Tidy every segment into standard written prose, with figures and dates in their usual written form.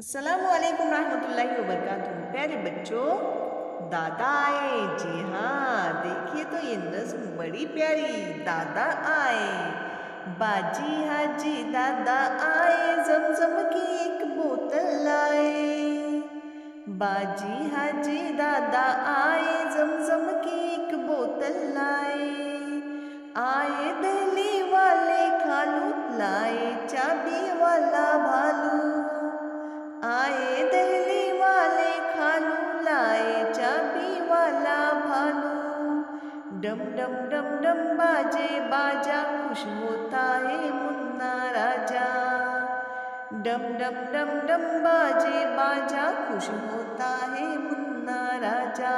अस्सलामुअलैकुम रहमतुल्लाहि वबरकातुहू। प्यारे बच्चों, दादा आए। जी हाँ, देखिए तो ये नज़्म बड़ी प्यारी। दादा आए, बाजी हाजी दादा आए, जमजम की एक बोतल लाए। बाजी हाजी दादा आए, जमजम की एक बोतल लाए। आए दिल्ली वाले खालू, लाए चाबी वाला भालू। आए दिल्ली वाले खालू, लाए चाबी वाला भालू। डम डम डम डम बाजे बाजा, खुश होता है मुन्ना राजा। डम डम डम डम बाजे बाजा, खुश होता है मुन्ना राजा।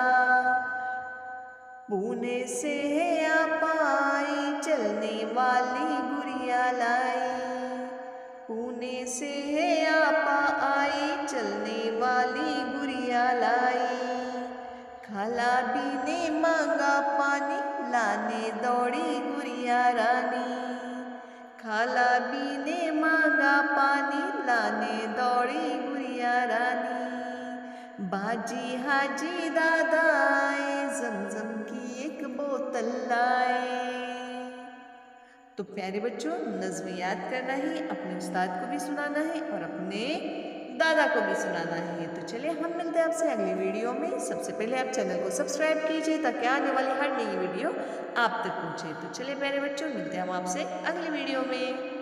पुणे से है आप आई, चलने वाली गुड़िया लाई। पुणे से है आप आई, चलने वाली गुड़िया लाई। खाला भी ने मांगा पानी, लाने दौड़ी गुड़िया रानी। खाला भी ने मांगा पानी, लाने दौड़ी गुड़िया रानी। बाजी हाजी दादा आए, जमजम की एक बोतल लाए। तो प्यारे बच्चों, नज़्म याद करना है, अपने उस्ताद को भी सुनाना है और अपने दादा को भी सुनाना है। तो चलिए हम मिलते हैं आपसे अगली वीडियो में। सबसे पहले आप चैनल को सब्सक्राइब कीजिए ताकि आने वाली हर नई वीडियो आप तक पहुँचे। तो चलिए प्यारे बच्चों, मिलते हैं हम आपसे अगली वीडियो में।